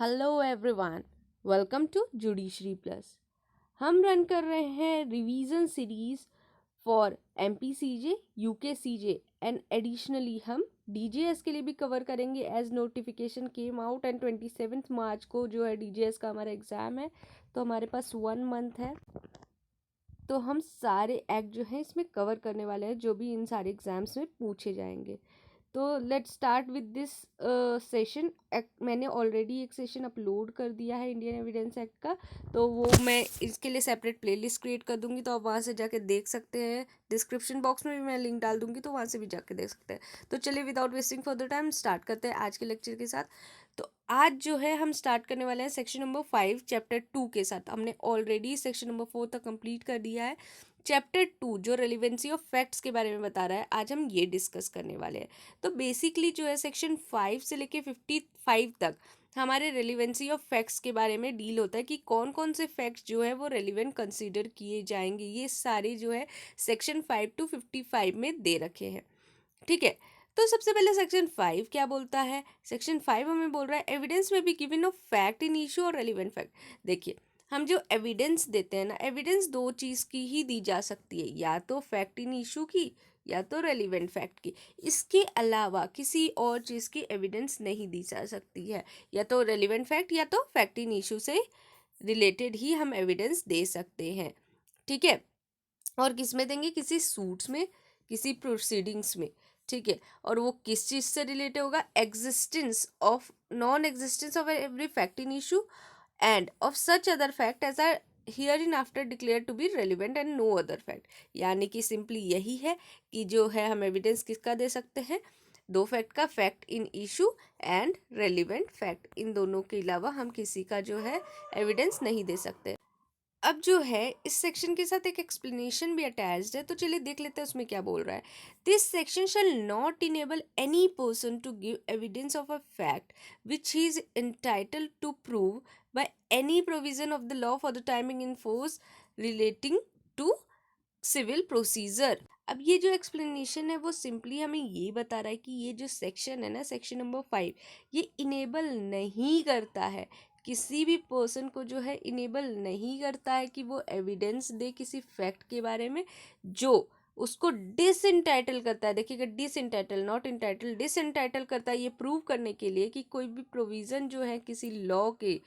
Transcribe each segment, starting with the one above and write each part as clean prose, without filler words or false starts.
Hello everyone, welcome to judiciary plus. हम run कर रहे हैं revision series for MPCJ, UKCJ and additionally हम डीजेएस के लिए भी कवर करेंगे as notification came out. And 27 March को जो है डीजेएस का हमारा एग्ज़ाम है, तो हमारे पास 1 मंथ है। तो हम सारे एक्ट जो हैं इसमें कवर करने वाले हैं जो भी इन सारे एग्ज़ाम्स में पूछे जाएंगे। तो let's start with this session. मैंने ऑलरेडी एक सेशन अपलोड कर दिया है इंडियन एविडेंस एक्ट का, तो वो मैं इसके लिए सेपरेट प्लेलिस्ट क्रिएट कर दूंगी, तो आप वहाँ से जाके देख सकते हैं। डिस्क्रिप्शन बॉक्स में भी मैं लिंक डाल दूंगी, तो वहाँ से भी जाके देख सकते हैं। तो चलिए without wasting further time start करते हैं आज के लेक्चर के साथ। तो आज जो है हम स्टार्ट करने वाले हैं सेक्शन नंबर 5 चैप्टर 2 के साथ। हमने ऑलरेडी सेक्शन नंबर 4 तक कंप्लीट कर दिया है। चैप्टर 2 जो रेलिवेंसी ऑफ फैक्ट्स के बारे में बता रहा है, आज हम ये डिस्कस करने वाले हैं। तो बेसिकली जो है सेक्शन 5 से लेके 55 तक हमारे रेलिवेंसी ऑफ फैक्ट्स के बारे में डील होता है कि कौन कौन से फैक्ट्स जो है वो रेलिवेंट कंसीडर किए जाएंगे। ये सारे जो है सेक्शन 5 to 55 में दे रखे हैं। ठीक है, तो सबसे पहले सेक्शन 5 क्या बोलता है। सेक्शन 5 हमें बोल रहा है एविडेंस में be given of fact in issue और रेलिवेंट फैक्ट। देखिए, हम जो एविडेंस देते हैं ना, एविडेंस दो चीज़ की ही दी जा सकती है, या तो फैक्ट इन इशू की या तो रेलिवेंट फैक्ट की। इसके अलावा किसी और चीज़ की एविडेंस नहीं दी जा सकती है। या तो रेलिवेंट फैक्ट या तो फैक्ट इन इशू से रिलेटेड ही हम एविडेंस दे सकते हैं। ठीक है, और किस में देंगे? किसी सूट्स में, किसी प्रोसीडिंग्स में। ठीक है, और वो किस चीज़ से रिलेटेड होगा? Existence of non existence of every fact in issue and of such other fact as are hereinafter declare to be relevant and no other fact. यानी कि सिंपली यही है कि जो है हम एविडेंस किसका दे सकते हैं? दो फैक्ट का, fact in issue and relevant fact. इन दोनों के अलावा हम किसी का जो है एविडेंस नहीं दे सकते। अब जो है इस सेक्शन के साथ एक एक्सप्लेनेशन भी अटैच्ड है, तो चलिए देख लेते हैं उसमें क्या बोल रहा है। This section shall not enable any person to give evidence of a fact which he is entitled to prove by any provision of the law for the timing in force relating to civil procedure. अब ये जो explanation है वो simply हमें ये बता रहा है कि ये जो सेक्शन है ना, सेक्शन नंबर 5, ये इनेबल नहीं करता है, किसी भी पर्सन को जो है इनेबल नहीं करता है कि वो एविडेंस दे किसी फैक्ट के बारे में जो उसको डिसइंटाइटल करता है। देखिएगा, डिसइंटाइटल, नॉट इंटाइटल, डिसइंटाइटल करता है ये प्रूव करने के लिए कि कोई भी प्रोविज़न जो है किसी लॉ के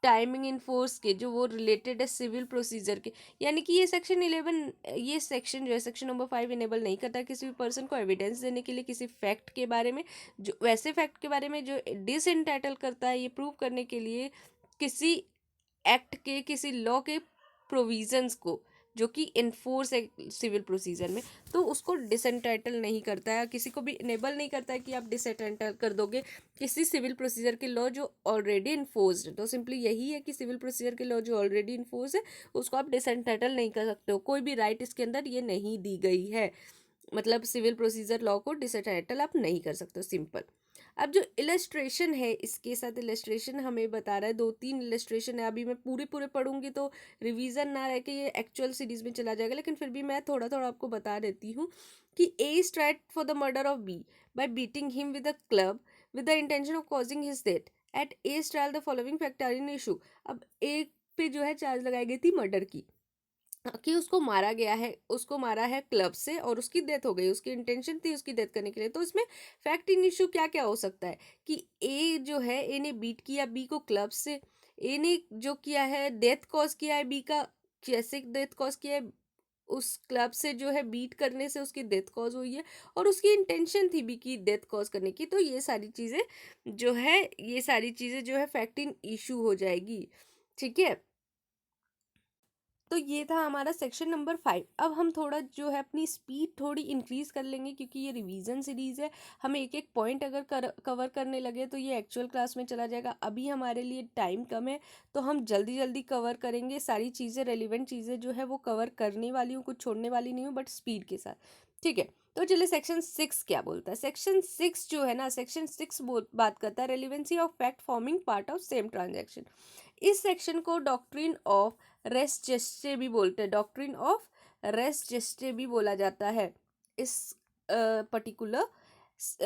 टाइमिंग इन फोर्स के जो वो रिलेटेड है सिविल प्रोसीजर के। यानी कि ये सेक्शन 11, ये सेक्शन जो है सेक्शन नंबर 5 इनेबल नहीं करता किसी भी पर्सन को एविडेंस देने के लिए किसी फैक्ट के बारे में, जो वैसे फैक्ट के बारे में जो डिसइंटाइटल करता है ये प्रूव करने के लिए किसी एक्ट के, किसी लॉ के प्रोविजंस को जो कि इन्फोर्स है सिविल प्रोसीजर में, तो उसको डिसएंटाइटल नहीं करता है। किसी को भी इनेबल नहीं करता है कि आप डिसएंटाइटल कर दोगे किसी सिविल प्रोसीजर के लॉ जो ऑलरेडी इन्फोर्स्ड है। तो सिंपली यही है कि सिविल प्रोसीजर के लॉ जो ऑलरेडी इन्फोर्स है उसको आप डिसएंटाइटल नहीं कर सकते हो। कोई भी राइट इसके अंदर ये नहीं दी गई है, मतलब सिविल प्रोसीजर लॉ को डिसएंटाइटल आप नहीं कर सकते हो, सिंपल। अब जो इलस्ट्रेशन है, इसके साथ इलस्ट्रेशन हमें बता रहा है, 2-3 इलस्ट्रेशन है। अभी मैं पूरे पढ़ूंगी तो रिवीजन ना रह के ये एक्चुअल सीरीज में चला जाएगा, लेकिन फिर भी मैं थोड़ा थोड़ा आपको बता देती हूँ कि A tried for the murder of B by beating him with a club with the intention of causing his death at his trial the following fact are in issue. अब ए पे जो है चार्ज लगाई गई थी murder की, कि उसको मारा गया है, उसको मारा है क्लब से और उसकी डेथ हो गई, उसकी इंटेंशन थी उसकी डेथ करने के लिए। तो इसमें फैक्ट इन इशू क्या क्या हो सकता है कि ए जो है, ए ने बीट किया बी को क्लब से, ए ने जो किया है डेथ कॉज किया है बी का, कैसे डेथ कॉज किया है? उस क्लब से जो है बीट करने से उसकी डेथ कॉज हुई है, और उसकी इंटेंशन थी बी की डेथ कॉज करने की। तो ये सारी चीज़ें जो है, ये सारी चीज़ें जो है फैक्ट इन इशू हो जाएगी। ठीक है, तो ये था हमारा सेक्शन नंबर 5। अब हम थोड़ा जो है अपनी स्पीड थोड़ी इंक्रीज कर लेंगे, क्योंकि ये रिवीजन सीरीज है। हमें एक एक पॉइंट अगर कवर करने लगे तो ये एक्चुअल क्लास में चला जाएगा। अभी हमारे लिए टाइम कम है, तो हम जल्दी जल्दी कवर करेंगे सारी चीज़ें, रेलिवेंट चीज़ें जो है वो कवर करने वाली हूँ, कुछ छोड़ने वाली नहीं हूँ, बट स्पीड के साथ। ठीक है, तो चलिए सेक्शन 6 क्या बोलता है। सेक्शन 6 जो है ना, सेक्शन 6 बात करता है relevancy of fact forming part of same transaction. इस सेक्शन को डॉक्ट्रिन ऑफ रेस जेस्टे भी बोलते हैं, डॉक्ट्रिन ऑफ रेस जेस्टे भी बोला जाता है इस पर्टिकुलर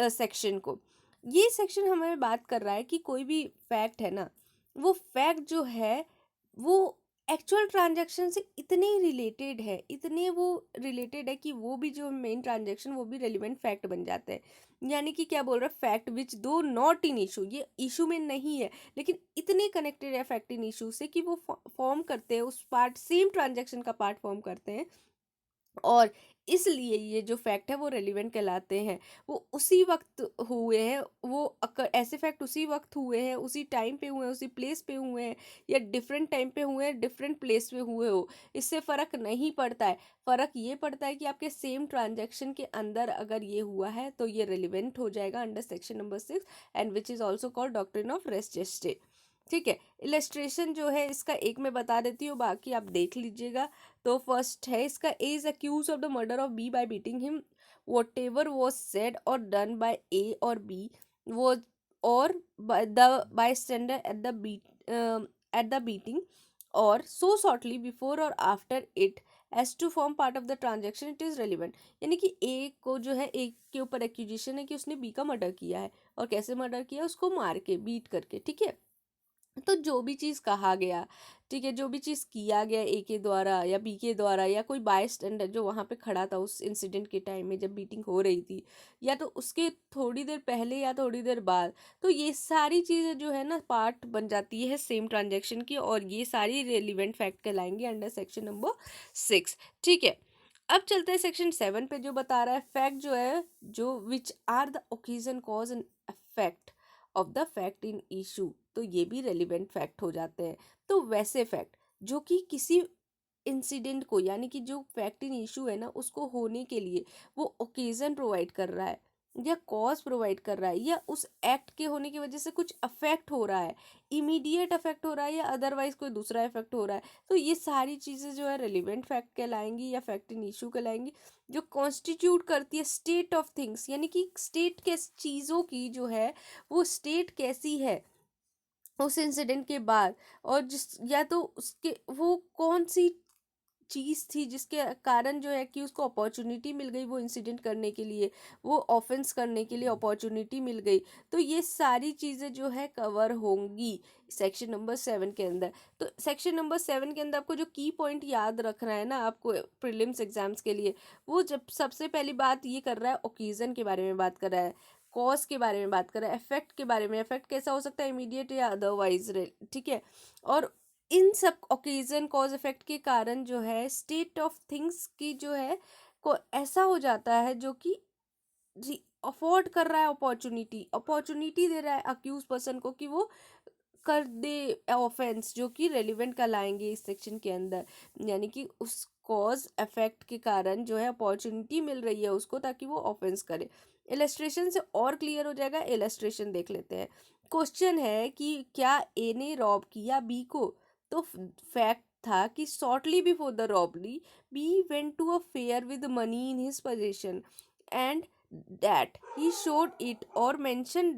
सेक्शन को। ये सेक्शन हमें बात कर रहा है कि कोई भी फैक्ट है ना, वो फैक्ट जो है वो एक्चुअल ट्रांजैक्शन से इतने रिलेटेड है, इतने वो रिलेटेड है कि वो भी जो मेन ट्रांजैक्शन वो भी रेलिवेंट फैक्ट बन जाता है। यानी कि क्या बोल रहा है, फैक्ट विच दो नॉट इन इशू, ये इशू में नहीं है लेकिन इतने कनेक्टेड है फैक्ट इन इशू से कि वो फॉर्म करते हैं उस पार्ट, सेम ट्रांजैक्शन का पार्ट फॉर्म करते हैं, और इसलिए ये जो फैक्ट है वो रेलिवेंट कहलाते हैं। वो उसी वक्त हुए हैं, वो ऐसे फैक्ट उसी वक्त हुए हैं, उसी टाइम पे हुए हैं, उसी प्लेस पे हुए हैं, या डिफरेंट टाइम पे हुए हैं, डिफरेंट प्लेस पे हुए हो, इससे फ़र्क नहीं पड़ता है। फ़र्क ये पड़ता है कि आपके सेम ट्रांजैक्शन के अंदर अगर ये हुआ है तो ये रेलिवेंट हो जाएगा under section number 6, and which is also called doctrine of res gestae. ठीक है, इलस्ट्रेशन जो है इसका एक मैं बता देती हूँ, बाकी आप देख लीजिएगा। तो फर्स्ट है इसका, A is accused of the murder of B by beating him, whatever was said और done by A or B वो, or the bystander at the beating, or so shortly before or after it as to form part of the transaction, it is relevant. यानी कि ए को जो है, ए के ऊपर accusation है कि उसने बी का मर्डर किया है, और कैसे मर्डर किया, उसको मार के, बीट करके। ठीक है, तो जो भी चीज़ कहा गया, ठीक है, जो भी चीज़ किया गया ए के द्वारा या बी के द्वारा, या कोई बाय स्टैंडर जो वहाँ पे खड़ा था उस इंसिडेंट के टाइम में जब बीटिंग हो रही थी, या तो उसके थोड़ी देर पहले या थोड़ी देर बाद, तो ये सारी चीज़ें जो है ना पार्ट बन जाती है सेम ट्रांजेक्शन की, और ये सारी रेलिवेंट फैक्ट कहलाएंगे अंडर सेक्शन नंबर 6। ठीक है, अब चलते हैं सेक्शन 7 पे, जो बता रहा है फैक्ट जो है, जो which are the occasion cause and effect of the fact in issue, तो ये भी रेलिवेंट फैक्ट हो जाते हैं। तो वैसे फैक्ट जो कि किसी इंसिडेंट को, यानी कि जो फैक्ट इन इशू है ना उसको होने के लिए वो ओकेजन प्रोवाइड कर रहा है, या कॉज प्रोवाइड कर रहा है, या उस एक्ट के होने की वजह से कुछ अफेक्ट हो रहा है, इमीडिएट अफेक्ट हो रहा है, या अदरवाइज कोई दूसरा इफेक्ट हो रहा है, तो ये सारी चीज़ें जो है रेलिवेंट फैक्ट कहलाएंगी या फैक्ट इन इशू कहलाएंगी। जो कॉन्स्टिट्यूट करती है स्टेट ऑफ थिंग्स, यानी कि स्टेट के चीज़ों की जो है वो स्टेट कैसी है उस इंसिडेंट के बाद, और जिस, या तो उसके वो कौन सी चीज़ थी जिसके कारण जो है कि उसको अपॉर्चुनिटी मिल गई वो इंसिडेंट करने के लिए, वो ऑफेंस करने के लिए अपॉर्चुनिटी मिल गई, तो ये सारी चीज़ें जो है कवर होंगी सेक्शन नंबर 7 के अंदर। तो सेक्शन नंबर 7 के अंदर आपको जो की पॉइंट याद रखना है ना आपको प्रीलिम्स एग्जाम्स के लिए, वो जब सबसे पहली बात ये कर रहा है ओकेजन के बारे में बात कर रहा है, कॉज के बारे में बात कर रहा है, इफेक्ट के बारे में, इफेक्ट कैसा हो सकता है, इमीडिएट या अदरवाइज। ठीक है, और इन सब ओकेजन कॉज इफेक्ट के कारण जो है स्टेट ऑफ थिंग्स की जो है को ऐसा हो जाता है जो कि जी अफोर्ड कर रहा है अपॉर्चुनिटी, अपॉर्चुनिटी दे रहा है अक्यूज पर्सन को कि वो कर दे ऑफेंस, जो कि रेलिवेंट कहलाएंगे इस सेक्शन के अंदर। यानी कि उस कॉज इफेक्ट के कारण जो है अपॉर्चुनिटी मिल रही है उसको ताकि वो ऑफेंस करे। इलस्ट्रेशन से और क्लियर हो जाएगा, इलस्ट्रेशन देख लेते हैं। क्वेश्चन है कि क्या ए ने रॉब किया बी को, तो फैक्ट था कि shortly before the robbery B went to a fair with money in his position, and that he showed it or mentioned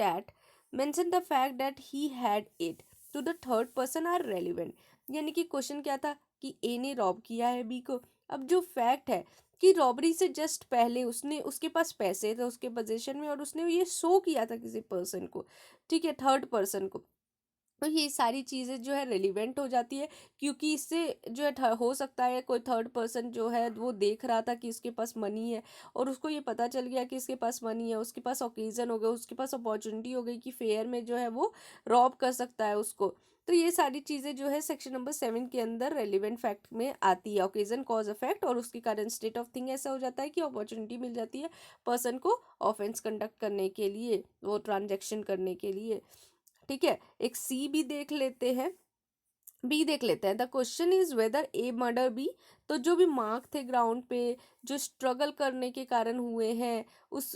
the fact that he had it to the third person are relevant। यानी कि question क्या था कि ए ने Rob किया है B को। अब जो फैक्ट है कि रॉबरी से जस्ट पहले उसने, उसके पास पैसे थे उसके पोजीशन में, और उसने ये शो किया था किसी पर्सन को, ठीक है, थर्ड पर्सन को, तो ये सारी चीज़ें जो है रिलेवेंट हो जाती है, क्योंकि इससे जो है हो सकता है कोई थर्ड पर्सन जो है वो देख रहा था कि इसके पास मनी है, और उसको ये पता चल गया कि इसके पास मनी है, उसके पास ओकेजन हो गया, उसके पास अपॉर्चुनिटी हो गई कि फेयर में जो है वो रॉब कर सकता है उसको। तो ये सारी चीज़ें जो है सेक्शन नंबर 7 के अंदर रेलिवेंट फैक्ट में आती है, ओकेजन कॉज इफेक्ट, और उसके कारण स्टेट ऑफ थिंग ऐसा हो जाता है कि अपॉर्चुनिटी मिल जाती है पर्सन को ऑफेंस कंडक्ट करने के लिए, वो ट्रांजेक्शन करने के लिए। ठीक है, एक सी भी देख लेते हैं, बी देख लेते हैं। The question is whether A murder B, तो जो भी मार्क थे ग्राउंड पे जो स्ट्रगल करने के कारण हुए हैं, उस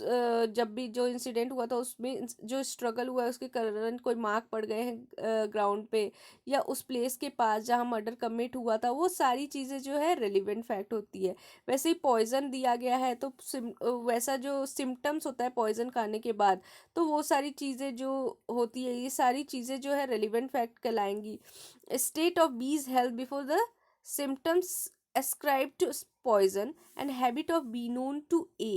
जब भी जो इंसिडेंट हुआ था उसमें जो स्ट्रगल हुआ है उसके कारण कोई मार्क पड़ गए हैं ग्राउंड पे, या उस प्लेस के पास जहाँ मर्डर कमिट हुआ था, वो सारी चीज़ें जो है रेलिवेंट फैक्ट होती है। वैसे ही पॉइजन दिया गया है तो वैसा जो सिम्टम्स होता है पॉइजन खाने के बाद, तो वो सारी चीज़ें जो होती है, ये सारी चीज़ें जो है रेलिवेंट फैक्ट कहलाएंगी। State of B's health before the symptoms ascribed to poison, and habit of B known to A,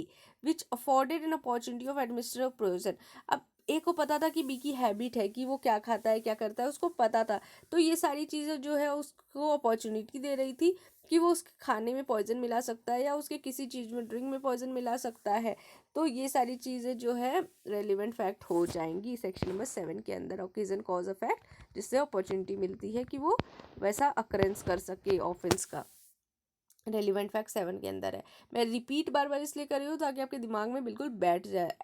which afforded an opportunity of administer of poison। अब ए को पता था कि बी की हैबिट है कि वो क्या खाता है क्या करता है, उसको पता था, तो ये सारी चीज़ें जो है उसको अपॉर्चुनिटी दे रही थी कि वो उसके खाने में पॉइजन मिला सकता है या उसके किसी चीज़ में ड्रिंक में पॉइजन मिला सकता है। तो ये सारी चीज़ें जो है रेलिवेंट फैक्ट हो जाएंगी सेक्शन नंबर 7 के अंदर, ओकेजन कॉज इफेक्ट, जिससे अपॉर्चुनिटी मिलती है कि वो वैसा अकरेंस कर सके ऑफेंस का। रेलिवेंट फैक्ट 7 के अंदर है। मैं रिपीट बार बार इसलिए कर रही हूँ ताकि आपके दिमाग में बिल्कुल बैठ जाए,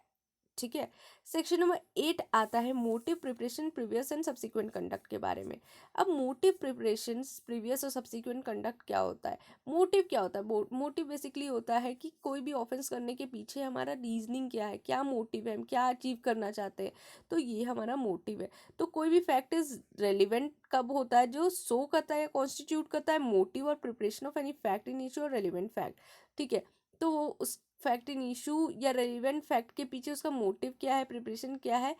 ठीक है। सेक्शन नंबर 8 आता है motive preparation previous and subsequent conduct के बारे में। अब मोटिव प्रिपरेशन प्रीवियस और सब्सिक्वेंट कंडक्ट क्या होता है? मोटिव क्या होता है? मोटिव बेसिकली होता है कि कोई भी ऑफेंस करने के पीछे हमारा रीजनिंग क्या है, क्या मोटिव है, हम क्या अचीव करना चाहते हैं, तो ये हमारा मोटिव है। तो कोई भी फैक्ट इज रेलिवेंट कब होता है? जो शो करता है या कॉन्स्टिट्यूट करता है मोटिव और preparation of any fact in issue और रेलिवेंट फैक्ट, ठीक है। तो उस फैक्ट इन इशू या रेलिवेंट फैक्ट के पीछे उसका मोटिव क्या है, प्रिपरेशन क्या है,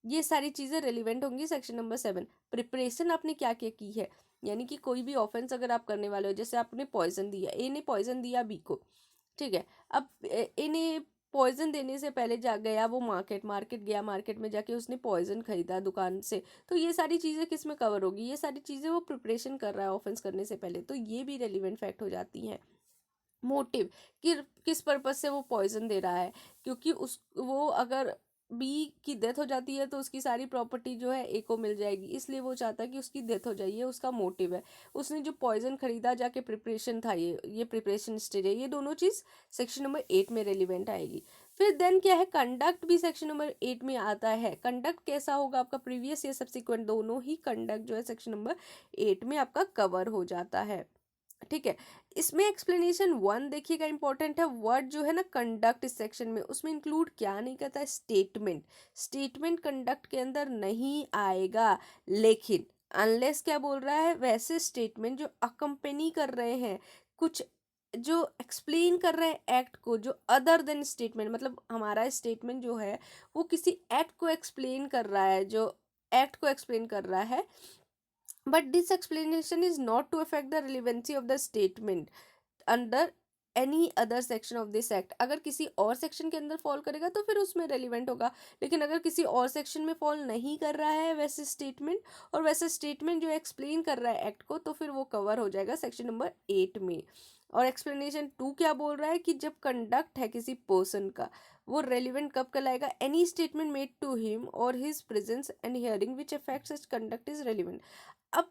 ये सारी चीज़ें रेलिवेंट होंगी सेक्शन नंबर 7। प्रिपरेशन आपने क्या क्या की है, यानी कि कोई भी ऑफेंस अगर आप करने वाले हो, जैसे आपने पॉइजन दिया, ए ने पॉइजन दिया बी को, ठीक है। अब ए ने पॉइजन देने से पहले जा गया वो मार्केट गया, मार्केट में जाके उसने पॉइजन खरीदा दुकान से, तो ये सारी चीज़ें किस में कवर होगी? ये सारी चीज़ें वो प्रिपरेशन कर रहा है ऑफेंस करने से पहले, तो ये भी रेलिवेंट फैक्ट हो जाती हैं। मोटिव कि किस पर्पज से वो पॉइजन दे रहा है, क्योंकि उस वो अगर बी की डेथ हो जाती है तो उसकी सारी प्रॉपर्टी जो है ए को मिल जाएगी, इसलिए वो चाहता है कि उसकी डेथ हो जाए, ये उसका मोटिव है। उसने जो पॉइजन खरीदा जाके प्रिपरेशन था, ये प्रिपरेशन स्टेज है, ये दोनों चीज़ सेक्शन नंबर 8 में रेलिवेंट आएगी। फिर देन क्या है? कंडक्ट भी सेक्शन नंबर 8 में आता है। कंडक्ट कैसा होगा आपका? प्रीवियस या सब्सिक्वेंट, दोनों ही कंडक्ट जो है सेक्शन नंबर 8 में आपका कवर हो जाता है, ठीक है। इसमें एक्सप्लेनेशन 1 देखिएगा इंपॉर्टेंट है। वर्ड जो है ना कंडक्ट इस सेक्शन में, उसमें इंक्लूड क्या नहीं करता है? स्टेटमेंट। स्टेटमेंट कंडक्ट के अंदर नहीं आएगा, लेकिन अनलेस क्या बोल रहा है, वैसे स्टेटमेंट जो अकम्पनी कर रहे हैं, कुछ जो एक्सप्लेन कर रहे हैं एक्ट को, जो अदर देन स्टेटमेंट, मतलब हमारा स्टेटमेंट जो है वो किसी एक्ट को एक्सप्लेन कर रहा है, जो एक्ट को एक्सप्लेन कर रहा है, but this explanation is not to affect the relevancy of the statement under any other section of this act. अगर किसी और सेक्शन के अंदर फॉल करेगा तो फिर उसमें रेलिवेंट होगा, लेकिन अगर किसी और सेक्शन में फॉल नहीं कर रहा है वैसे स्टेटमेंट, और वैसे स्टेटमेंट जो एक्सप्लेन कर रहा है एक्ट को, तो फिर वो कवर हो जाएगा सेक्शन नंबर 8 में। और एक्सप्लेनेशन 2 क्या बोल रहा है कि जब कंडक्ट है किसी पर्सन का, वो रेलिवेंट कब कहलाएगा? Any statement made to him or his presence and hearing which affects such conduct is relevant. अब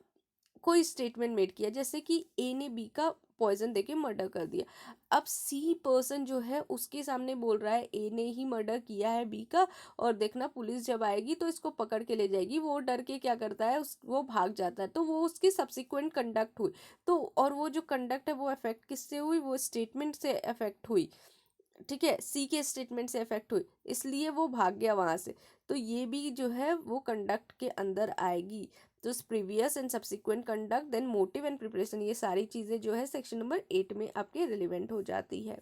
कोई स्टेटमेंट मेड किया, जैसे कि ए ने बी का पॉइजन देके मर्डर कर दिया, अब सी पर्सन जो है उसके सामने बोल रहा है ए ने ही मर्डर किया है बी का, और देखना पुलिस जब आएगी तो इसको पकड़ के ले जाएगी। वो डर के क्या करता है, वो भाग जाता है, तो वो उसकी सब्सिक्वेंट कंडक्ट हुई। तो और वो जो कंडक्ट है वो अफेक्ट किससे हुई? वो स्टेटमेंट से अफेक्ट हुई, ठीक है, सी के स्टेटमेंट से अफेक्ट हुई, इसलिए वो भाग गया वहां से। तो ये भी जो है वो कंडक्ट के अंदर आएगी। तो previous and subsequent conduct, then motive and preparation, ये सारी चीज़ें जो है सेक्शन नंबर 8 में आपके रिलेवेंट हो जाती है।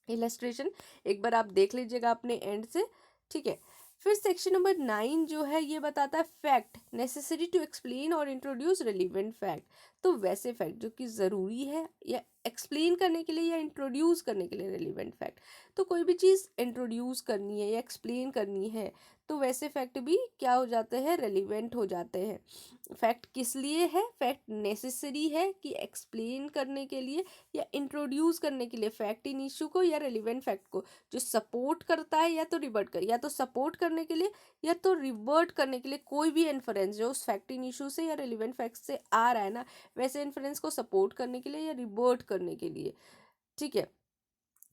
इलस्ट्रेशन एक बार आप देख लीजिएगा अपने एंड से, ठीक है। फिर सेक्शन नंबर 9 जो है ये बताता है फैक्ट नेसेसरी टू एक्सप्लेन और इंट्रोड्यूस रिलीवेंट फैक्ट। तो वैसे फैक्ट जो कि ज़रूरी है या एक्सप्लेन करने के लिए या इंट्रोड्यूस करने के लिए रिलीवेंट फैक्ट। तो कोई भी चीज़ इंट्रोड्यूस करनी है या एक्सप्लेन करनी है तो वैसे फैक्ट भी क्या हो जाते हैं? रेलिवेंट हो जाते हैं। फैक्ट किस लिए है? फैक्ट नेसेसरी है कि एक्सप्लेन करने के लिए या इंट्रोड्यूस करने के लिए फैक्ट इन इशू को या रेलिवेंट फैक्ट को, जो सपोर्ट करता है या तो रिवर्ट कर, या तो सपोर्ट करने के लिए या तो रिवर्ट करने के लिए। कोई भी इन्फरेंस जो उस फैक्ट इन इशू से या रेलिवेंट फैक्ट से आ रहा है ना, वैसे इन्फरेंस को सपोर्ट करने के लिए या रिवर्ट करने के लिए, ठीक है।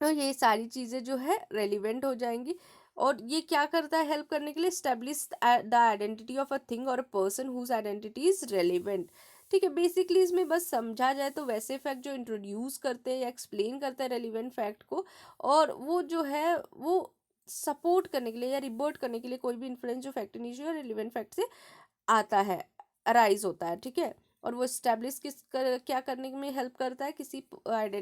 तो ये सारी चीज़ें जो है रेलिवेंट हो जाएंगी। और ये क्या करता है हेल्प करने के लिए? Establish the identity of a thing or a person whose identity is relevant, ठीक है। बेसिकली इसमें बस समझा जाए तो वैसे फैक्ट जो इंट्रोड्यूस करते हैं या एक्सप्लेन करते हैं रेलिवेंट फैक्ट को, और वो जो है वो सपोर्ट करने के लिए या रिपोर्ट करने के लिए कोई भी इन्फ्लुएंस जो फैक्ट इन इशू या रेलिवेंट फैक्ट से आता है, अराइज होता है, ठीक है। और वो स्टैब्लिश क्या करने में हेल्प करता है? किसी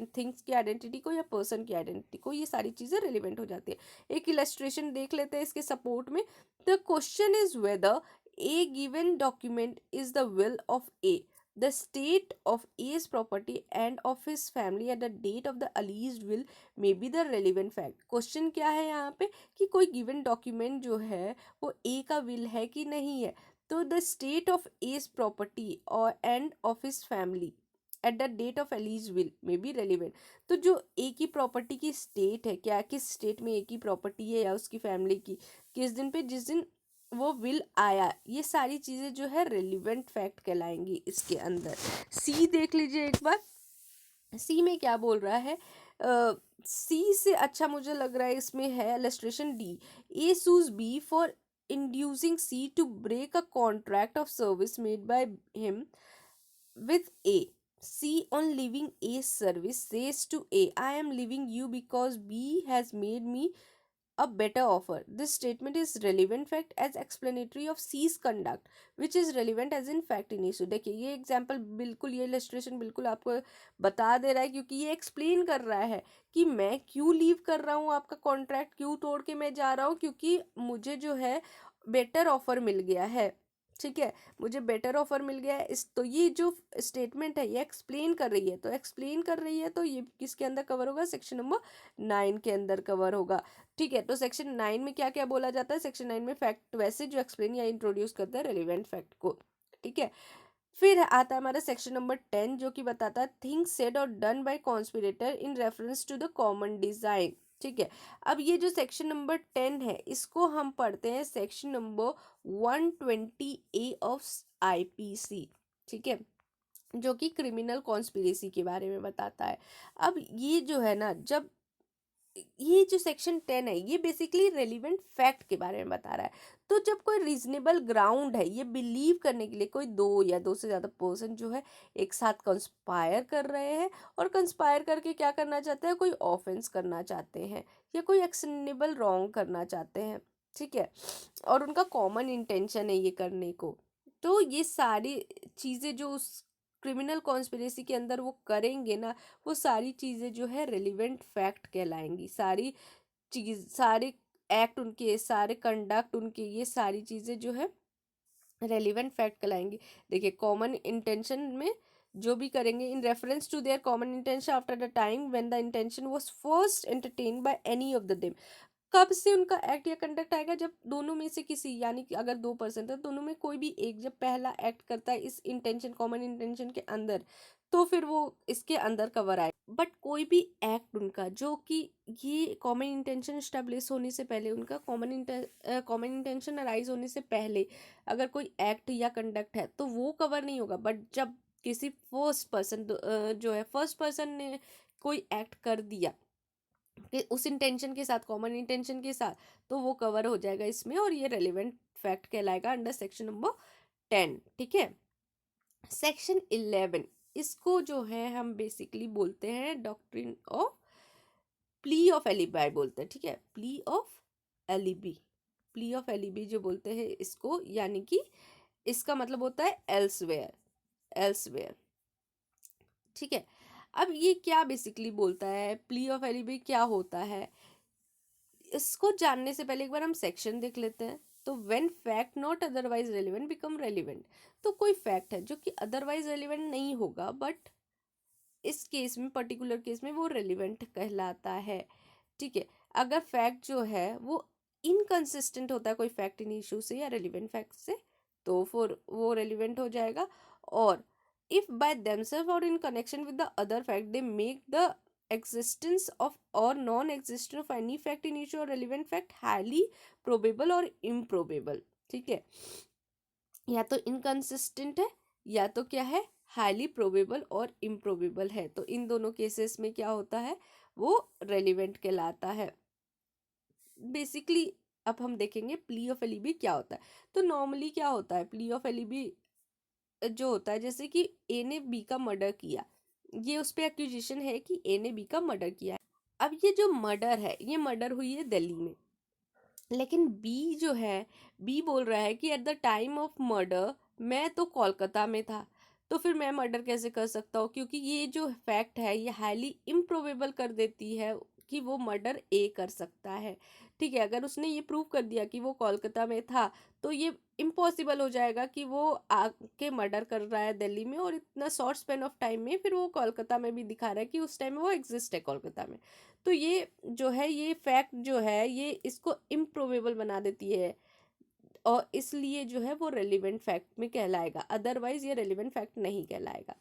थिंग्स की आइडेंटिटी को या पर्सन की आइडेंटिटी को, ये सारी चीज़ें रिलेवेंट हो जाती है। एक इलस्ट्रेशन देख लेते हैं इसके सपोर्ट में। The question is whether A given document is the will of A. the state of A's property and of his family at the date of the alleged will may be the relevant fact. Question क्या है यहाँ पे कि कोई given document जो है वो ए का विल है कि नहीं है, तो the state of A's property or and of his family at the date of alleged will may be relevant. तो जो ए की प्रॉपर्टी की स्टेट है, क्या किस स्टेट में ए की प्रॉपर्टी है या उसकी फैमिली की, किस दिन पे, जिस दिन वो विल आया, ये सारी चीज़ें जो है रेलिवेंट फैक्ट कहलाएंगी इसके अंदर। सी देख लीजिए एक बार, सी में क्या बोल रहा है, सी से अच्छा मुझे लग रहा है इसमें है illustration D, A sues B for inducing C to break a contract of service made by him with A. C on leaving A's service says to A, I am leaving you because B has made me a better offer. This statement is relevant fact as explanatory of C's conduct, which is relevant as in fact in issue. देखिए ये example बिल्कुल, ये illustration बिल्कुल आपको बता दे रहा है, क्योंकि ये एक्सप्लेन कर रहा है कि मैं क्यों लीव कर रहा हूँ, आपका कॉन्ट्रैक्ट क्यों तोड़ के मैं जा रहा हूँ, क्योंकि मुझे जो है बेटर ऑफर मिल गया है। ठीक है, मुझे बेटर ऑफर मिल गया है। इस तो ये जो स्टेटमेंट है ये एक्सप्लेन कर रही है, तो एक्सप्लेन कर रही है तो ये किसके अंदर कवर होगा, सेक्शन नंबर 9 के अंदर कवर होगा। ठीक है, तो सेक्शन 9 में क्या क्या बोला जाता है, सेक्शन 9 में फैक्ट वैसे जो एक्सप्लेन या इंट्रोड्यूस करता है रेलिवेंट फैक्ट को। ठीक है, फिर आता है हमारा सेक्शन नंबर 10 जो कि बताता है थिंग्स सेड और done by conspirator in reference to the common design. ठीक है, अब ये जो सेक्शन नंबर 10 है इसको हम पढ़ते हैं section number 120A of IPC। ठीक है, जो कि क्रिमिनल कॉन्स्पिरेसी के बारे में बताता है। अब ये जो है ना, जब ये जो सेक्शन 10 है ये बेसिकली रेलिवेंट फैक्ट के बारे में बता रहा है। तो जब कोई रीजनेबल ग्राउंड है ये बिलीव करने के लिए, कोई दो या दो से ज़्यादा पर्सन जो है एक साथ कंस्पायर कर रहे हैं और कंस्पायर करके क्या करना चाहते हैं, कोई ऑफेंस करना चाहते हैं या कोई एक्शनेबल रॉन्ग करना चाहते हैं। ठीक है, और उनका कॉमन इंटेंशन है ये करने को, तो ये सारी चीज़ें जो उस क्रिमिनल कॉन्स्पिरेसी के अंदर वो करेंगे ना, वो सारी चीज़ें जो है रेलिवेंट फैक्ट कहलाएंगी। सारी चीज़, सारे एक्ट उनके, सारे कंडक्ट उनके, ये सारी चीज़ें जो है रेलिवेंट फैक्ट कहलाएंगी। देखिए, कॉमन इंटेंशन में जो भी करेंगे in reference to their common intention after the time when the intention was first entertained by any of the them. कब से उनका एक्ट या कंडक्ट आएगा, जब दोनों में से किसी, यानी कि अगर 2% है दोनों में कोई भी एक जब पहला एक्ट करता है इस इंटेंशन, कॉमन इंटेंशन के अंदर, तो फिर वो इसके अंदर कवर आए। बट कोई भी एक्ट उनका जो कि ये कॉमन इंटेंशन स्टेब्लिश होने से पहले, उनका कॉमन इंटेंशन अराइज होने से पहले अगर कोई एक्ट या कंडक्ट है तो वो कवर नहीं होगा। बट जब किसी फर्स्ट पर्सन जो है, फर्स्ट पर्सन ने कोई एक्ट कर दिया कि उस इंटेंशन के साथ, कॉमन इंटेंशन के साथ, तो वो कवर हो जाएगा इसमें और ये रेलिवेंट फैक्ट कहलाएगा अंडर सेक्शन नंबर 10। ठीक है, सेक्शन 11, इसको जो है हम बेसिकली बोलते हैं doctrine of plea of alibi बोलते हैं। ठीक है, plea of alibi, plea of alibi जो बोलते हैं इसको, यानी कि इसका मतलब होता है एल्सवेयर, एल्सवेयर। ठीक है, अब ये क्या बेसिकली बोलता है, प्ली ऑफ एलिबी क्या होता है, इसको जानने से पहले एक बार हम सेक्शन देख लेते हैं। तो when fact not otherwise relevant become relevant, तो कोई फैक्ट है जो कि अदरवाइज रेलिवेंट नहीं होगा बट इस केस में, पर्टिकुलर केस में वो रेलिवेंट कहलाता है। ठीक है, अगर फैक्ट जो है वो इनकंसिस्टेंट होता है कोई फैक्ट इन इशू से या रेलिवेंट फैक्ट से, तो फिर वो रेलिवेंट हो जाएगा। और if by themselves or in connection with the other fact they make the existence of or non-existence of any fact in issue or relevant fact highly probable or improbable। ठीक है, या तो इनकंसिस्टेंट है या तो क्या है, हाईली प्रोबेबल और इम्प्रोबेबल है, तो इन दोनों केसेस में क्या होता है, वो रेलिवेंट कहलाता है बेसिकली। अब हम देखेंगे प्ली ऑफ एलिबी क्या होता है। तो नॉर्मली क्या होता है, प्ली ऑफ एलिबी जो होता है, जैसे कि ए ने बी का मर्डर किया, ये उस पर एक्यूजेशन है कि ए ने बी का मर्डर किया है। अब ये जो मर्डर है ये मर्डर हुई है दिल्ली में, लेकिन बी जो है, बी बोल रहा है कि at the time of murder मैं तो कोलकाता में था, तो फिर मैं मर्डर कैसे कर सकता हूँ, क्योंकि ये जो फैक्ट है ये हाईली इम्प्रोबेबल कर देती है कि वो मर्डर ए कर सकता है। ठीक है, अगर उसने ये प्रूव कर दिया कि वो कोलकाता में था तो ये इम्पॉसिबल हो जाएगा कि वो आके मर्डर कर रहा है दिल्ली में और इतना शॉर्ट स्पेन ऑफ टाइम में फिर वो कोलकाता में भी दिखा रहा है कि उस टाइम में वो एग्जिस्ट है कोलकाता में। तो ये जो है ये फैक्ट जो है ये इसको इम्प्रोबेबल बना देती है और इसलिए जो है वो रेलिवेंट फैक्ट में कहलाएगा, अदरवाइज ये रेलिवेंट फैक्ट नहीं कहलाएगा।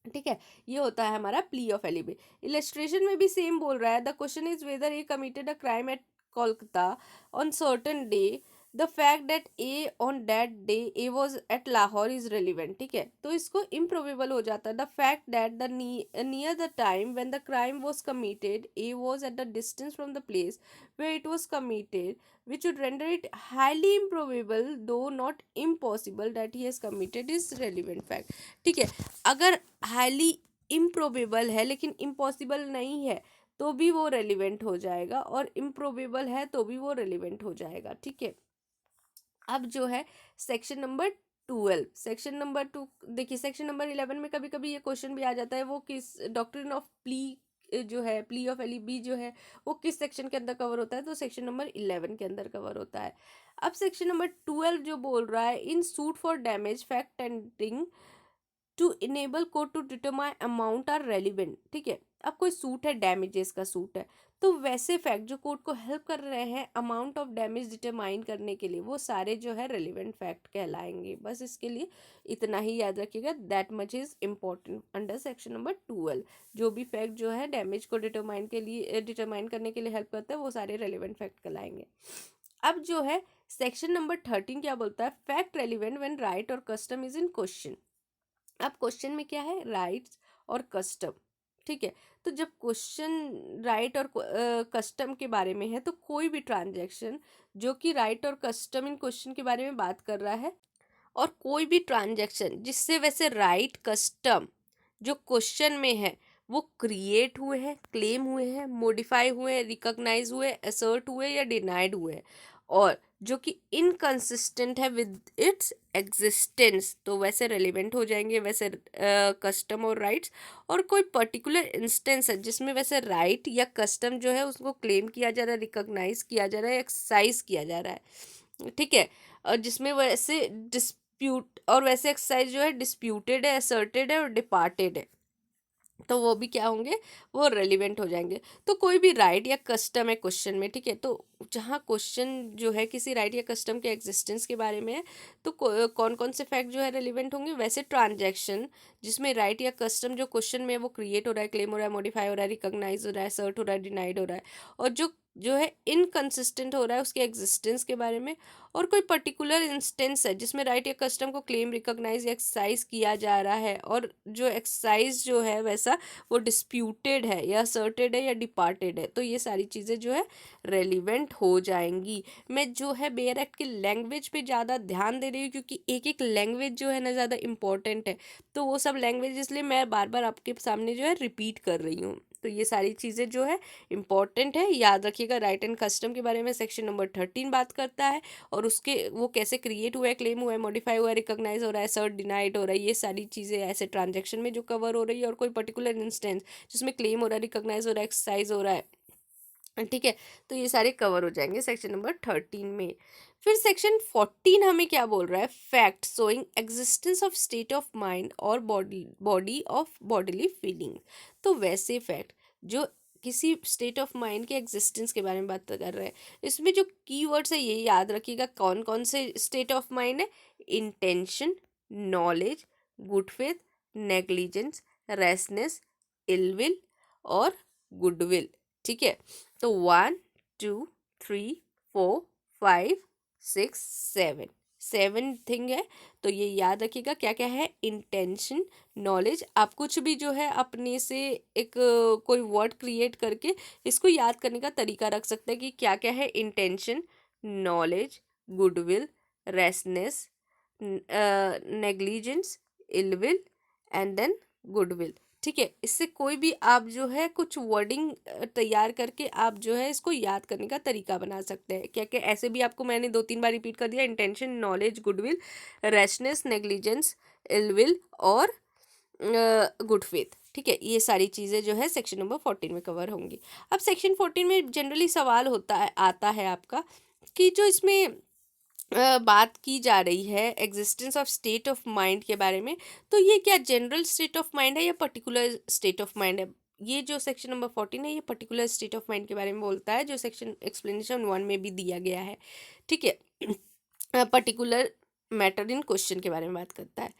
ठीक है, ये होता है हमारा प्ली ऑफ एलिबी। इलस्ट्रेशन में भी सेम बोल रहा है, the question is whether A committed a crime at Kolkata on certain day, the fact that A on that day A was at Lahore is relevant. ठीक है, तो इसको इम्प्रोबेबल हो जाता है, the fact that the near the time when the crime was committed A was at the distance from the place where it was committed, which would render it highly improbable though not impossible that he has committed is relevant fact। ठीक है, अगर highly improbable है लेकिन impossible नहीं है तो भी वो रेलिवेंट हो जाएगा और इम्प्रोबेबल है तो भी वो रेलिवेंट हो जाएगा। ठीक है, अब जो है सेक्शन नंबर 12, सेक्शन नंबर 2 देखिए, सेक्शन नंबर 11 में कभी कभी ये क्वेश्चन भी आ जाता है, वो किस डॉक्ट्रिन ऑफ प्ली जो है, प्ली ऑफ एलिबी जो है वो किस सेक्शन के अंदर कवर होता है, तो सेक्शन नंबर 11 के अंदर कवर होता है। अब सेक्शन नंबर 12 जो बोल रहा है, in suit for damage fact tending to enable court to determine amount are relevant. ठीक है, अब कोई सूट है, डैमेजेस का सूट है, तो वैसे फैक्ट जो कोर्ट को हेल्प कर रहे हैं अमाउंट ऑफ डैमेज डिटरमाइन करने के लिए, वो सारे जो है रेलिवेंट फैक्ट कहलाएंगे। बस इसके लिए इतना ही याद रखिएगा, that much is important under section number 12। जो भी फैक्ट जो है डैमेज को डिटरमाइन करने के लिए हेल्प करता है वो सारे रेलिवेंट फैक्ट कहलाएंगे। अब जो है सेक्शन नंबर 13 क्या बोलता है, फैक्ट रेलिवेंट व्हेन राइट और कस्टम इज इन क्वेश्चन। अब क्वेश्चन में क्या है, राइट्स और कस्टम। ठीक है, तो जब क्वेश्चन राइट और कस्टम के बारे में है तो कोई भी ट्रांजैक्शन जो कि राइट और कस्टम इन क्वेश्चन के बारे में बात कर रहा है, और कोई भी ट्रांजैक्शन जिससे वैसे राइट कस्टम जो क्वेश्चन में है वो क्रिएट हुए हैं, क्लेम हुए हैं, मॉडिफाई हुए हैं, रिकॉग्नाइज हुए, असर्ट हुए या डिनाइड हुए, और जो कि इनकंसिस्टेंट है विद इट्स एग्जिस्टेंस, तो वैसे रेलिवेंट हो जाएंगे वैसे कस्टम और राइट्स। और कोई पर्टिकुलर इंस्टेंस है जिसमें वैसे राइट या कस्टम जो है उसको क्लेम किया जा रहा है, रिकॉग्नाइज किया जा रहा है, एक्सरसाइज किया जा रहा है। ठीक है, और जिसमें वैसे डिस्प्यूट और वैसे एक्सरसाइज जो है डिस्प्यूटेड है, असर्टेड है और डिपार्टेड है, तो वो भी क्या होंगे, वो रेलिवेंट हो जाएंगे। तो कोई भी राइट या कस्टम है क्वेश्चन में, ठीक है, तो जहाँ क्वेश्चन जो है किसी राइट या कस्टम के एग्जिस्टेंस के बारे में है तो कौन कौन से फैक्ट जो है रेलिवेंट होंगे, वैसे ट्रांजैक्शन जिसमें राइट या कस्टम जो क्वेश्चन में है वो क्रिएट हो रहा है, क्लेम हो रहा है, मॉडिफाई हो रहा है, रिकॉग्नाइज हो रहा है, सर्ट हो रहा है, डिनाइड हो रहा है, और जो है इनकंसिस्टेंट हो रहा है उसके एग्जिस्टेंस के बारे में, और कोई पर्टिकुलर इंस्टेंस है जिसमें राइट या कस्टम को क्लेम, रिकॉग्नाइज या एक्सरसाइज किया जा रहा है, और जो एक्सरसाइज जो है वैसा वो डिस्प्यूटेड है या असर्टेड है या डिपार्टेड है, तो ये सारी चीज़ें जो है रेलिवेंट हो जाएंगी। मैं जो है बेयर एक्ट की लैंग्वेज पे ज़्यादा ध्यान दे रही हूँ क्योंकि एक एक लैंग्वेज जो है ना ज़्यादा इंपॉर्टेंट है, तो वो सब लैंग्वेज इसलिए मैं बार बार आपके सामने जो है रिपीट कर रही हूँ। तो ये सारी चीज़ें जो है इंपॉर्टेंट है, याद रखिएगा। राइट एंड कस्टम के बारे में सेक्शन नंबर 13 बात करता है, और उसके वो कैसे क्रिएट हुआ है, क्लेम हुआ है, मॉडिफाई हुआ है, रिकॉग्नाइज हो रहा है, सर्ट डिनाइड हो रहा है, ये सारी चीज़ें ऐसे ट्रांजैक्शन में जो कवर हो रही है, और कोई पर्टिकुलर इंस्टेंस जिसमें क्लेम हो रहा है, रिकॉग्नाइज हो रहा है, एक्सरसाइज हो रहा है। ठीक है, तो ये सारे कवर हो जाएंगे सेक्शन नंबर 13 में। फिर सेक्शन 14 हमें क्या बोल रहा है, fact showing existence of state of mind और बॉडी ऑफ बॉडीली फीलिंग। तो वैसे फैक्ट जो किसी स्टेट ऑफ माइंड के एग्जिस्टेंस के बारे में बात कर रहे हैं, इसमें जो कीवर्ड्स है ये याद रखिएगा, कौन कौन से स्टेट ऑफ माइंड है, intention, knowledge, good faith, negligence, rashness, ill will और गुडविल। ठीक है, तो 1 2 3 4 5 6 7 थिंग है, तो ये याद रखिएगा क्या क्या है, इंटेंशन, नॉलेज। आप कुछ भी जो है अपने से एक कोई वर्ड क्रिएट करके इसको याद करने का तरीका रख सकते हैं कि क्या क्या है, intention, knowledge, goodwill, rashness, negligence, ill will and then goodwill. ठीक है, इससे कोई भी आप जो है कुछ वर्डिंग तैयार करके आप जो है इसको याद करने का तरीका बना सकते हैं। क्या क्या ऐसे भी आपको मैंने 2-3 बार रिपीट कर दिया, intention, knowledge, goodwill, rashness, negligence, ill will और गुड फेथ। ठीक है, ये सारी चीज़ें जो है सेक्शन नंबर 14 में कवर होंगी। अब सेक्शन 14 में जनरली सवाल आता है आपका कि जो इसमें बात की जा रही है existence of state of mind के बारे में, तो ये क्या जनरल स्टेट ऑफ माइंड है या पर्टिकुलर स्टेट ऑफ माइंड है? ये जो सेक्शन नंबर 14 है ये पर्टिकुलर स्टेट ऑफ माइंड के बारे में बोलता है, जो सेक्शन एक्सप्लेनेशन 1 में भी दिया गया है। ठीक है, पर्टिकुलर मैटर इन क्वेश्चन के बारे में बात करता है।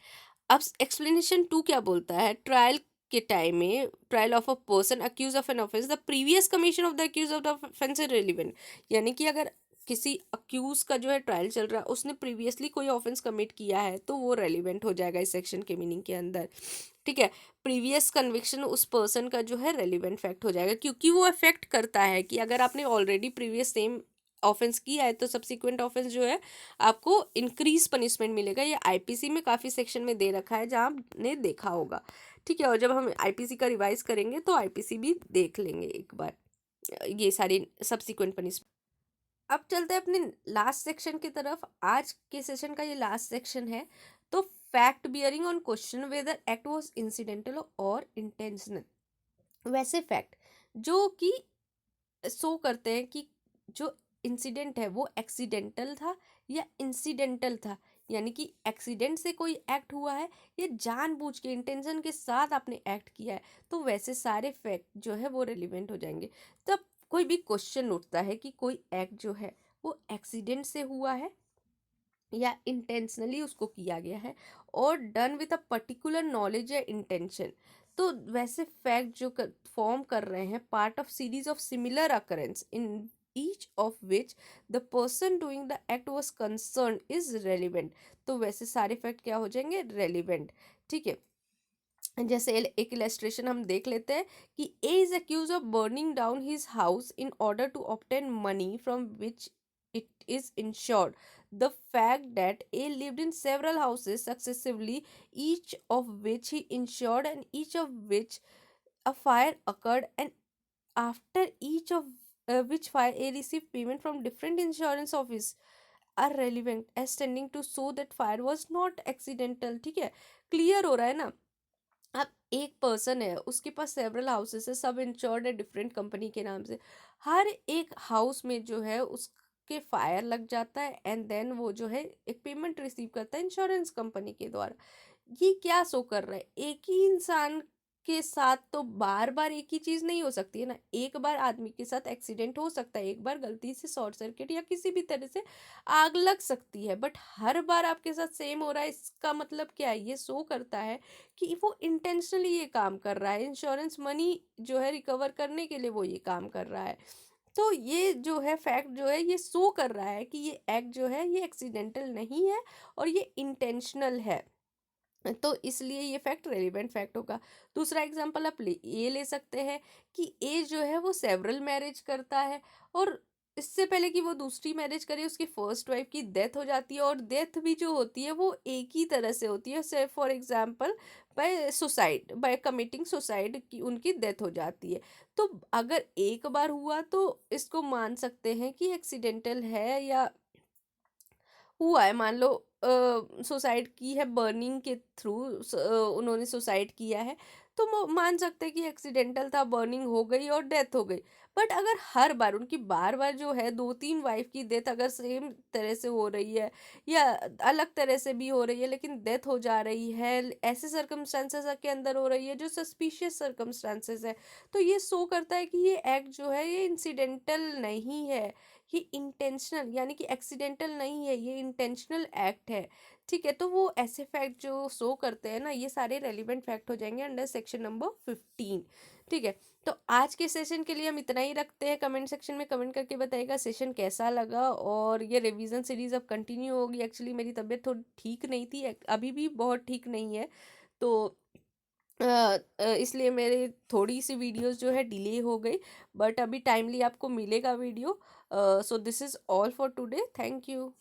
अब एक्सप्लेनेशन 2 क्या बोलता है? ट्रायल के टाइम में trial of a person accuse of an offence the previous commission of the accuse of the offence is relevant. यानी कि अगर किसी अक्यूज का जो है ट्रायल चल रहा है, उसने प्रीवियसली कोई ऑफेंस कमिट किया है, तो वो रेलिवेंट हो जाएगा इस सेक्शन के मीनिंग के अंदर। ठीक है, प्रीवियस कन्विक्शन उस पर्सन का जो है रेलिवेंट फैक्ट हो जाएगा, क्योंकि वो अफेक्ट करता है कि अगर आपने ऑलरेडी प्रीवियस सेम ऑफेंस किया है तो सब्सिक्वेंट ऑफेंस जो है आपको इंक्रीज पनिशमेंट मिलेगा। ये आईपीसी में काफ़ी सेक्शन में दे रखा है, जहाँ आपने देखा होगा। ठीक है, और जब हम आईपीसी का रिवाइज करेंगे तो आईपीसी भी देख लेंगे एक बार, ये सारी सब्सिक्वेंट पनिशमेंट। अब चलते हैं अपने लास्ट सेक्शन की तरफ। आज के सेशन का ये लास्ट सेक्शन है। तो fact bearing on question whether act was incidental और इंटेंशनल। वैसे फैक्ट जो कि शो करते हैं कि जो इंसिडेंट है वो एक्सीडेंटल था या इंसिडेंटल था, यानी कि एक्सीडेंट से कोई एक्ट हुआ है या जानबूझ के इंटेंशन के साथ आपने एक्ट किया है, तो वैसे सारे फैक्ट जो है वो रेलिवेंट हो जाएंगे। तब कोई भी क्वेश्चन उठता है कि कोई एक्ट जो है वो एक्सीडेंट से हुआ है या इंटेंशनली उसको किया गया है और done with a particular knowledge या इंटेंशन, तो वैसे फैक्ट जो फॉर्म कर रहे हैं part of series of similar occurrence in each of which the person doing the act was concern is relevant, तो वैसे सारे फैक्ट क्या हो जाएंगे? रेलिवेंट। ठीक है, जैसे एक इलेस्ट्रेशन हम देख लेते हैं कि a is accused of burning down his house in order to obtain money from which it is insured. The fact that A lived in several houses successively, each of which he insured and each of which a fire occurred, and after each of which fire A received payment from different insurance office, are relevant as tending to show that fire was not accidental। ठीक है, clear हो रहा है ना? अब एक person है, उसके पास सेवरल हाउसेस है, सब इंश्योर्ड है डिफरेंट कंपनी के नाम से। हर एक हाउस में जो है उसके फायर लग जाता है एंड देन वो जो है एक पेमेंट रिसीव करता है इंश्योरेंस कंपनी के द्वारा। ये क्या शो कर रहा है? एक ही इंसान के साथ तो बार बार एक ही चीज नहीं हो सकती है ना। एक बार आदमी के साथ एक्सीडेंट हो सकता है, एक बार गलती से शॉर्ट सर्किट या किसी भी तरह से आग लग सकती है, बट हर बार आपके साथ सेम हो रहा है, इसका मतलब क्या है? ये शो करता है कि वो इंटेंशनली ये काम कर रहा है, इंश्योरेंस मनी जो है रिकवर करने के लिए वो ये काम कर रहा है। तो ये जो है फैक्ट जो है ये शो कर रहा है कि ये एक्ट जो है ये एक्सीडेंटल नहीं है और ये इंटेंशनल है, तो इसलिए ये फैक्ट रेलिवेंट फैक्ट होगा। दूसरा एग्जांपल आप ये ले सकते हैं कि ए जो है वो सेवरल मैरिज करता है और इससे पहले कि वो दूसरी मैरिज करे उसकी फर्स्ट वाइफ की डेथ हो जाती है, और डेथ भी जो होती है वो एक ही तरह से होती है, say for example by suicide, by committing suicide की उनकी डेथ हो जाती है। तो अगर एक बार हुआ तो इसको मान सकते हैं कि एक्सीडेंटल है या हुआ है। मान लो सुसाइड की है, बर्निंग के थ्रू उन्होंने सुसाइड किया है, तो मान सकते हैं कि एक्सीडेंटल था, बर्निंग हो गई और डेथ हो गई। बट अगर हर बार उनकी बार बार जो है 2-3 वाइफ की डेथ अगर सेम तरह से हो रही है या अलग तरह से भी हो रही है लेकिन डेथ हो जा रही है, ऐसे सर्कमस्टांसेस के अंदर हो रही है जो सस्पिशियस सर्कमस्टांसेस है, तो ये शो करता है कि ये एक्ट जो है ये इंसिडेंटल नहीं है, ये इंटेंशनल यानी कि एक्सीडेंटल नहीं है, ये इंटेंशनल एक्ट है। ठीक है, तो वो ऐसे फैक्ट जो शो करते हैं ना, ये सारे रेलिवेंट फैक्ट हो जाएंगे अंडर सेक्शन नंबर 15। ठीक है, तो आज के सेशन के लिए हम इतना ही रखते हैं। कमेंट सेक्शन में कमेंट करके बताइएगा सेशन कैसा लगा, और ये रिवीजन सीरीज अब कंटिन्यू होगी। एक्चुअली मेरी तबीयत थोड़ी ठीक नहीं थी, अभी भी बहुत ठीक नहीं है, तो इसलिए मेरे थोड़ी सी वीडियोस जो है डिले हो गई, बट अभी टाइमली आपको मिलेगा video. So this is all for today, thank you.